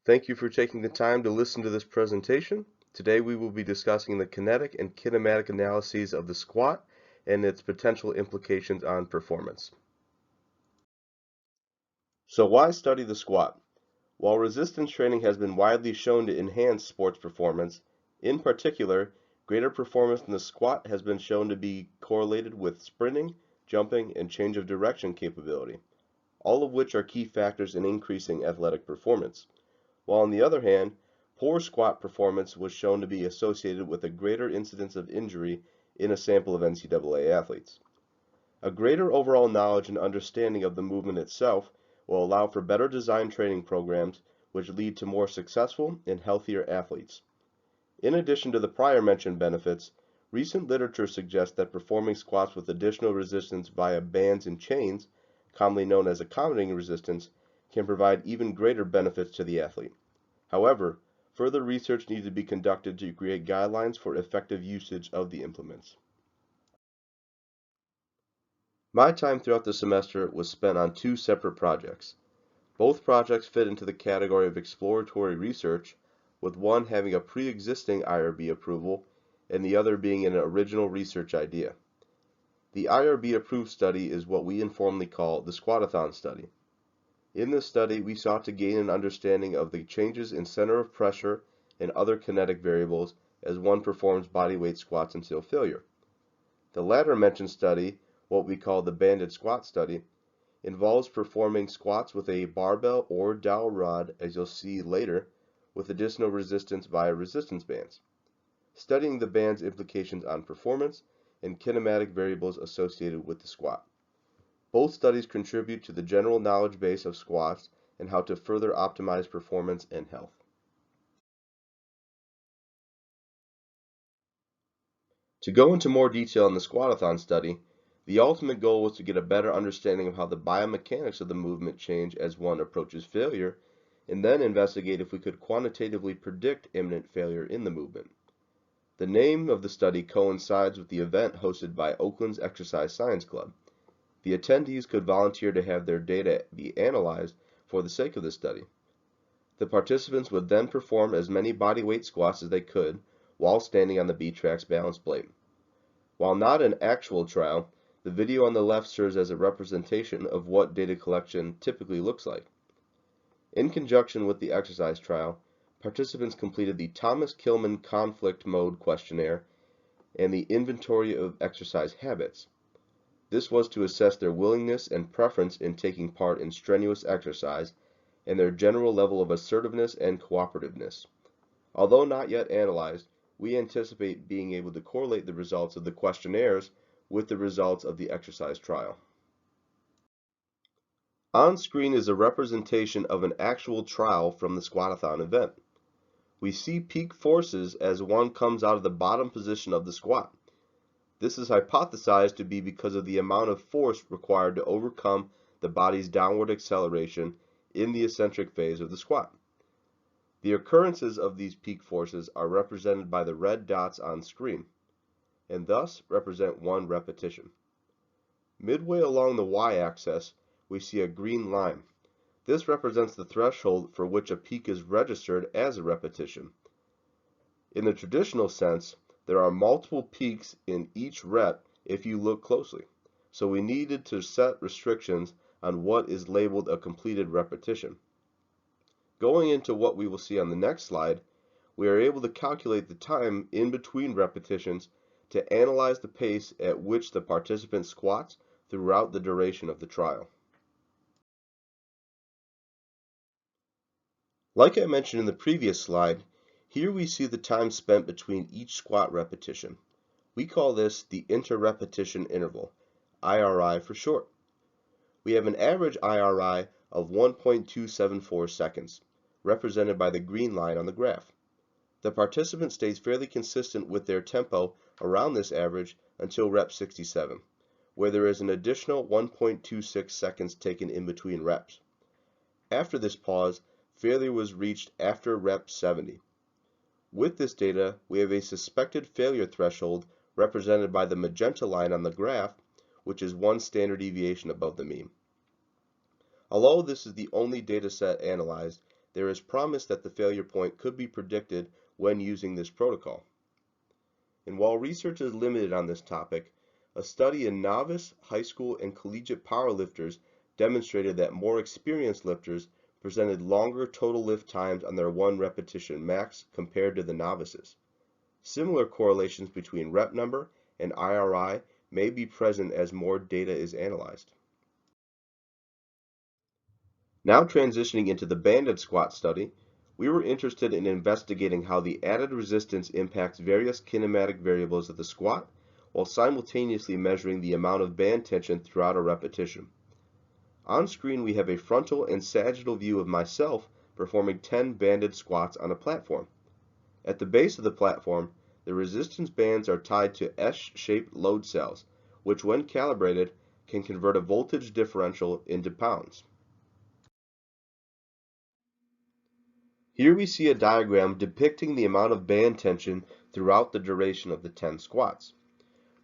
Thank you for taking the time to listen to this presentation. Today we will be discussing the kinetic and kinematic analyses of the squat and its potential implications on performance. So why study the squat? While resistance training has been widely shown to enhance sports performance, in particular, greater performance in the squat has been shown to be correlated with sprinting, jumping, and change of direction capability, all of which are key factors in increasing athletic performance. While on the other hand, poor squat performance was shown to be associated with a greater incidence of injury in a sample of NCAA athletes. A greater overall knowledge and understanding of the movement itself will allow for better designed training programs which lead to more successful and healthier athletes. In addition to the prior mentioned benefits, recent literature suggests that performing squats with additional resistance via bands and chains, commonly known as accommodating resistance, can provide even greater benefits to the athlete. However, further research needs to be conducted to create guidelines for effective usage of the implements. My time throughout the semester was spent on two separate projects. Both projects fit into the category of exploratory research, with one having a pre-existing IRB approval and the other being an original research idea. The IRB approved study is what we informally call the Squatathon study. In this study, we sought to gain an understanding of the changes in center of pressure and other kinetic variables as one performs bodyweight squats until failure. The latter mentioned study, what we call the banded squat study, involves performing squats with a barbell or dowel rod, as you'll see later, with additional resistance via resistance bands, studying the band's implications on performance and kinematic variables associated with the squat. Both studies contribute to the general knowledge base of squats and how to further optimize performance and health. To go into more detail on the Squatathon study, the ultimate goal was to get a better understanding of how the biomechanics of the movement change as one approaches failure, and then investigate if we could quantitatively predict imminent failure in the movement. The name of the study coincides with the event hosted by Oakland's Exercise Science Club. The attendees could volunteer to have their data be analyzed for the sake of the study. The participants would then perform as many bodyweight squats as they could while standing on the B-Trax balance plate. While not an actual trial, the video on the left serves as a representation of what data collection typically looks like. In conjunction with the exercise trial, participants completed the Thomas Kilmann Conflict Mode Questionnaire and the Inventory of Exercise Habits. This was to assess their willingness and preference in taking part in strenuous exercise and their general level of assertiveness and cooperativeness. Although not yet analyzed, we anticipate being able to correlate the results of the questionnaires with the results of the exercise trial. On screen is a representation of an actual trial from the Squatathon event. We see peak forces as one comes out of the bottom position of the squat. This is hypothesized to be because of the amount of force required to overcome the body's downward acceleration in the eccentric phase of the squat. The occurrences of these peak forces are represented by the red dots on screen, and thus represent one repetition. Midway along the y-axis, we see a green line. This represents the threshold for which a peak is registered as a repetition. In the traditional sense, there are multiple peaks in each rep if you look closely, so we needed to set restrictions on what is labeled a completed repetition. Going into what we will see on the next slide, we are able to calculate the time in between repetitions to analyze the pace at which the participant squats throughout the duration of the trial. Like I mentioned in the previous slide, here we see the time spent between each squat repetition. We call this the interrepetition interval, IRI for short. We have an average IRI of 1.274 seconds, represented by the green line on the graph. The participant stays fairly consistent with their tempo around this average until rep 67, where there is an additional 1.26 seconds taken in between reps. After this pause, failure was reached after rep 70. With this data, we have a suspected failure threshold represented by the magenta line on the graph, which is one standard deviation above the mean. Although this is the only data set analyzed, there is promise that the failure point could be predicted when using this protocol. And while research is limited on this topic, a study in novice, high school, and collegiate powerlifters demonstrated that more experienced lifters presented longer total lift times on their 1 repetition max compared to the novices. Similar correlations between rep number and IRI may be present as more data is analyzed. Now transitioning into the banded squat study, we were interested in investigating how the added resistance impacts various kinematic variables of the squat while simultaneously measuring the amount of band tension throughout a repetition. On screen we have a frontal and sagittal view of myself performing 10 banded squats on a platform. At the base of the platform, the resistance bands are tied to S-shaped load cells, which when calibrated can convert a voltage differential into pounds. Here we see a diagram depicting the amount of band tension throughout the duration of the 10 squats.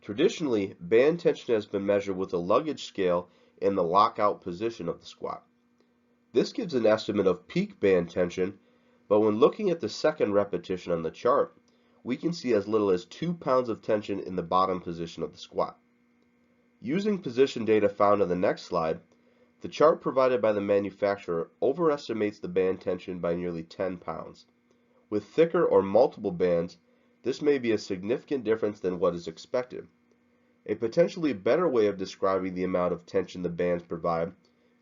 Traditionally, band tension has been measured with a luggage scale in the lockout position of the squat. This gives an estimate of peak band tension, but when looking at the second repetition on the chart, we can see as little as 2 pounds of tension in the bottom position of the squat. Using position data found on the next slide, the chart provided by the manufacturer overestimates the band tension by nearly 10 pounds. With thicker or multiple bands, this may be a significant difference than what is expected. A potentially better way of describing the amount of tension the bands provide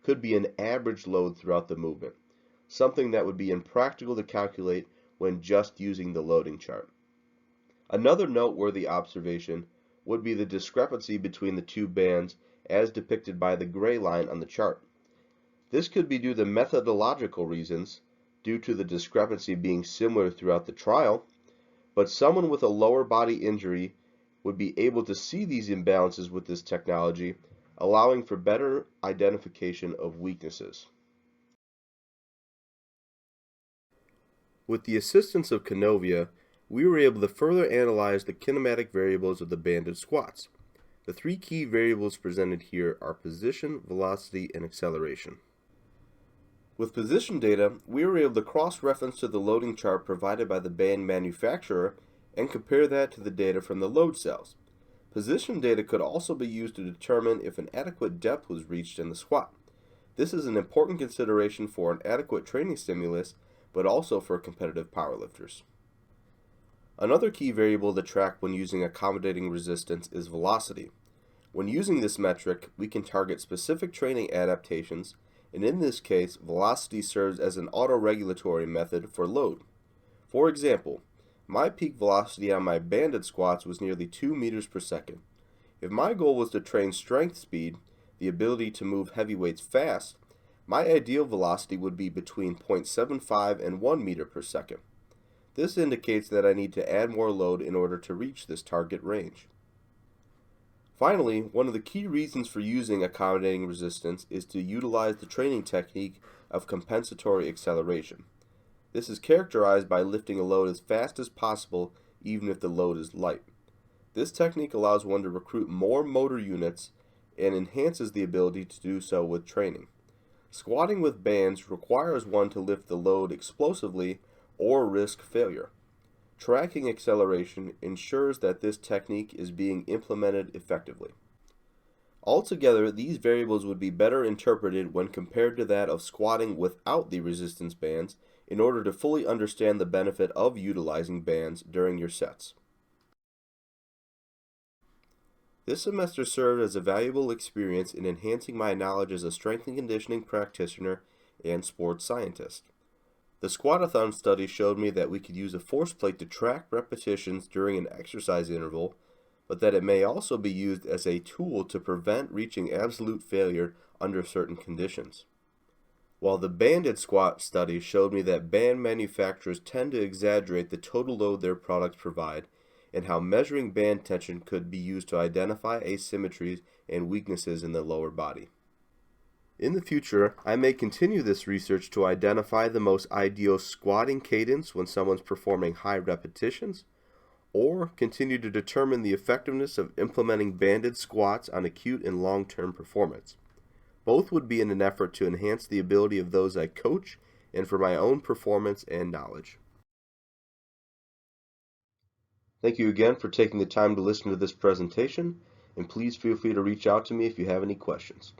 could be an average load throughout the movement, something that would be impractical to calculate when just using the loading chart. Another noteworthy observation would be the discrepancy between the two bands as depicted by the gray line on the chart. This could be due to methodological reasons, due to the discrepancy being similar throughout the trial, but someone with a lower body injury would be able to see these imbalances with this technology, allowing for better identification of weaknesses. With the assistance of Canovia, we were able to further analyze the kinematic variables of the banded squats. The 3 key variables presented here are position, velocity, and acceleration. With position data, we were able to cross-reference to the loading chart provided by the band manufacturer and compare that to the data from the load cells. Position data could also be used to determine if an adequate depth was reached in the squat. This is an important consideration for an adequate training stimulus, but also for competitive powerlifters. Another key variable to track when using accommodating resistance is velocity. When using this metric, we can target specific training adaptations, and in this case, velocity serves as an autoregulatory method for load. For example, my peak velocity on my banded squats was nearly 2 meters per second. If my goal was to train strength speed, the ability to move heavy weights fast, my ideal velocity would be between 0.75 and 1 meter per second. This indicates that I need to add more load in order to reach this target range. Finally, one of the key reasons for using accommodating resistance is to utilize the training technique of compensatory acceleration. This is characterized by lifting a load as fast as possible even if the load is light. This technique allows one to recruit more motor units and enhances the ability to do so with training. Squatting with bands requires one to lift the load explosively or risk failure. Tracking acceleration ensures that this technique is being implemented effectively. Altogether, these variables would be better interpreted when compared to that of squatting without the resistance bands in order to fully understand the benefit of utilizing bands during your sets. This semester served as a valuable experience in enhancing my knowledge as a strength and conditioning practitioner and sports scientist. The squatathon study showed me that we could use a force plate to track repetitions during an exercise interval, but that it may also be used as a tool to prevent reaching absolute failure under certain conditions. While the banded squat study showed me that band manufacturers tend to exaggerate the total load their products provide, and how measuring band tension could be used to identify asymmetries and weaknesses in the lower body. In the future, I may continue this research to identify the most ideal squatting cadence when someone's performing high repetitions, or continue to determine the effectiveness of implementing banded squats on acute and long-term performance. Both would be in an effort to enhance the ability of those I coach and for my own performance and knowledge. Thank you again for taking the time to listen to this presentation, and please feel free to reach out to me if you have any questions.